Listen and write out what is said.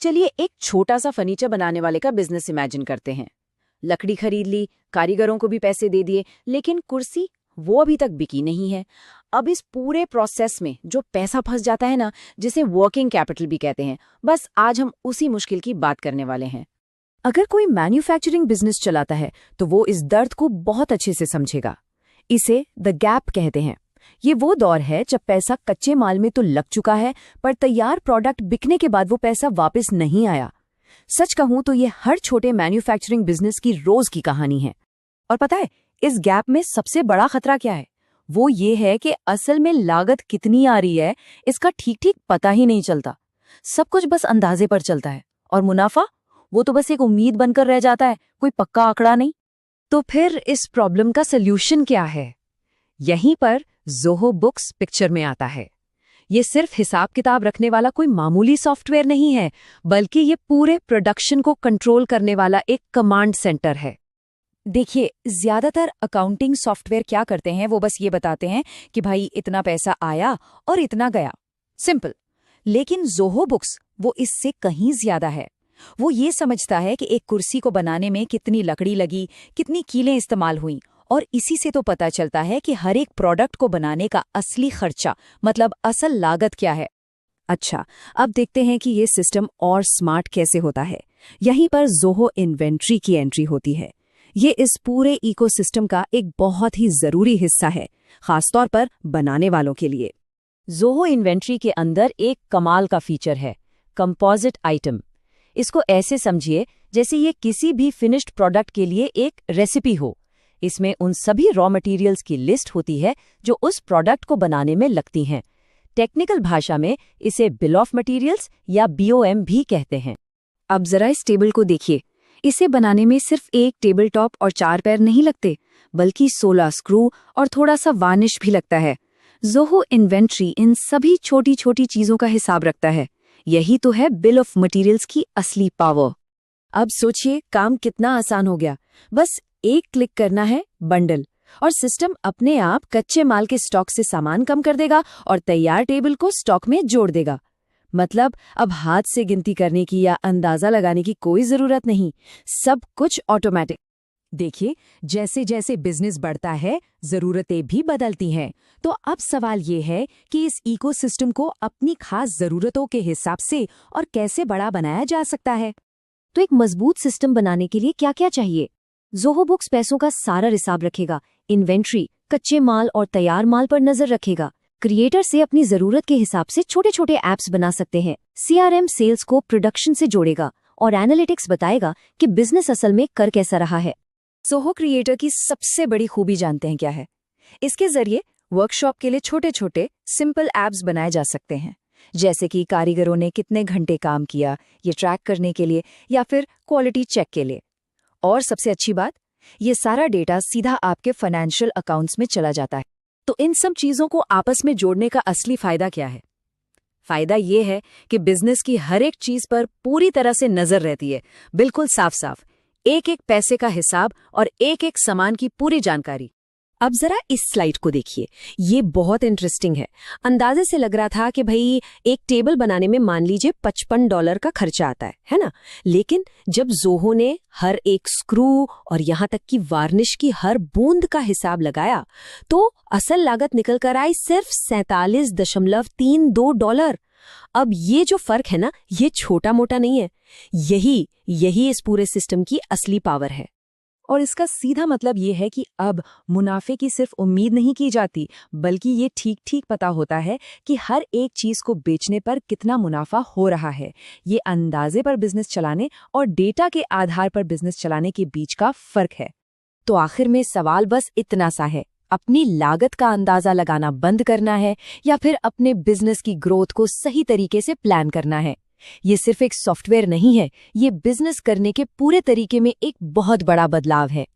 चलिए एक छोटा सा फर्नीचर बनाने वाले का बिजनेस इमेजिन करते हैं। लकड़ी खरीद ली, कारीगरों को भी पैसे दे दिए, लेकिन कुर्सी वो अभी तक बिकी नहीं है। अब इस पूरे प्रोसेस में जो पैसा फंस जाता है ना, जिसे वर्किंग कैपिटल भी कहते हैं, बस आज हम उसी मुश्किल की बात करने वाले हैं। अगर कोई मैन्युफैक्चरिंग बिजनेस चलाता है तो वो इस दर्द को बहुत अच्छे से समझेगा। इसे द गैप कहते हैं। ये वो दौर है जब पैसा कच्चे माल में तो लग चुका है, पर तैयार प्रोडक्ट बिकने के बाद वो पैसा वापस नहीं आया। सच कहूं तो ये हर छोटे मैन्युफैक्चरिंग बिजनेस की रोज की कहानी है। और पता है इस गैप में सबसे बड़ा खतरा क्या है? वो ये है कि असल में लागत कितनी आ रही है इसका ठीक ठीक पता ही नहीं चलता। सब कुछ बस अंदाजे पर चलता है, और मुनाफा वो तो बस एक उम्मीद बनकर रह जाता है, कोई पक्का आंकड़ा नहीं। तो फिर इस प्रॉब्लम का सल्यूशन क्या है? यहीं पर ज़ोहो बुक्स पिक्चर में आता है। ये सिर्फ हिसाब किताब रखने वाला कोई मामूली सॉफ्टवेयर नहीं है, बल्कि ये पूरे प्रोडक्शन को कंट्रोल करने वाला एक कमांड सेंटर है। देखिए, ज्यादातर अकाउंटिंग सॉफ्टवेयर क्या करते हैं, वो बस ये बताते हैं कि भाई इतना पैसा आया और इतना गया, सिंपल। लेकिन ज़ोहो बुक्स वो इससे कहीं ज्यादा है। वो ये समझता है कि एक कुर्सी को बनाने में कितनी लकड़ी लगी, कितनी कीलें इस्तेमाल हुई, और इसी से तो पता चलता है कि हर एक प्रोडक्ट को बनाने का असली खर्चा, मतलब असल लागत क्या है। अच्छा, अब देखते हैं कि ये सिस्टम और स्मार्ट कैसे होता है। यहीं पर ज़ोहो इन्वेंट्री की एंट्री होती है। ये इस पूरे इकोसिस्टम का एक बहुत ही जरूरी हिस्सा है, खासतौर पर बनाने वालों के लिए। ज़ोहो इन्वेंट्री के अंदर एक कमाल का फीचर है, कंपोजिट आइटम। इसको ऐसे समझिए जैसे ये किसी भी फिनिश्ड प्रोडक्ट के लिए एक रेसिपी हो। इसमें उन सभी रॉ मटेरियल्स की लिस्ट होती है जो उस प्रोडक्ट को बनाने में लगती हैं। टेक्निकल भाषा में इसे बिल ऑफ मटेरियल्स या BOM भी कहते हैं। अब जरा इस टेबल को देखिए। इसे बनाने में सिर्फ एक टेबल टॉप और 4 पैर नहीं लगते, बल्कि 16 स्क्रू और थोड़ा सा वार्निश भी लगता है। ज़ोहो इन्वेंट्री इन सभी छोटी छोटी चीजों का हिसाब रखता है। यही तो है बिल ऑफ मटेरियल्स की असली पावर। अब सोचिए काम कितना आसान हो गया। बस एक क्लिक करना है बंडल, और सिस्टम अपने आप कच्चे माल के स्टॉक से सामान कम कर देगा और तैयार टेबल को स्टॉक में जोड़ देगा। मतलब अब हाथ से गिनती करने की या अंदाजा लगाने की कोई जरूरत नहीं, सब कुछ ऑटोमेटिक। देखिए, जैसे जैसे बिजनेस बढ़ता है जरूरतें भी बदलती हैं। तो अब सवाल ये है कि इस इकोसिस्टम को अपनी खास जरूरतों के हिसाब से और कैसे बड़ा बनाया जा सकता है। तो एक मजबूत सिस्टम बनाने के लिए क्या क्या चाहिए? ज़ोहो बुक्स पैसों का सारा हिसाब रखेगा, इन्वेंट्री, कच्चे माल और तैयार माल पर नजर रखेगा। क्रिएटर से अपनी जरूरत के हिसाब से छोटे छोटे ऐप्स बना सकते हैं। CRM सेल्स को प्रोडक्शन से जोड़ेगा, और एनालिटिक्स बताएगा कि बिजनेस असल में कर कैसा रहा है। ज़ोहो क्रिएटर की सबसे बड़ी खूबी जानते हैं क्या है? इसके जरिए वर्कशॉप के लिए छोटे छोटे सिंपल ऐप्स बनाए जा सकते हैं, जैसे कि कारीगरों ने कितने घंटे काम किया ये ट्रैक करने के लिए, या फिर क्वालिटी चेक के लिए। और सबसे अच्छी बात, ये सारा डेटा सीधा आपके फाइनेंशियल अकाउंट्स में चला जाता है। तो इन सब चीजों को आपस में जोड़ने का असली फायदा क्या है? फायदा ये है कि बिजनेस की हर एक चीज पर पूरी तरह से नजर रहती है, बिल्कुल साफ साफ, एक एक पैसे का हिसाब और एक एक सामान की पूरी जानकारी। अब जरा इस स्लाइड को देखिए, ये बहुत इंटरेस्टिंग है। अंदाजे से लग रहा था कि भाई एक टेबल बनाने में मान लीजिए $55 का खर्चा आता है ना? लेकिन जब ज़ोहो ने हर एक स्क्रू और यहाँ तक कि वार्निश की हर बूंद का हिसाब लगाया, तो असल लागत निकल कर आई सिर्फ $47.32। अब ये जो फर्क है ना, ये छोटा मोटा नहीं है। यही इस पूरे सिस्टम की असली पावर है। और इसका सीधा मतलब ये है कि अब मुनाफे की सिर्फ उम्मीद नहीं की जाती, बल्कि ये ठीक ठीक पता होता है कि हर एक चीज को बेचने पर कितना मुनाफा हो रहा है। ये अंदाजे पर बिजनेस चलाने और डेटा के आधार पर बिजनेस चलाने के बीच का फर्क है। तो आखिर में सवाल बस इतना सा है, अपनी लागत का अंदाजा लगाना बंद करना है या फिर अपने बिजनेस की ग्रोथ को सही तरीके से प्लान करना है? ये सिर्फ एक सॉफ्टवेयर नहीं है, ये बिजनेस करने के पूरे तरीके में एक बहुत बड़ा बदलाव है।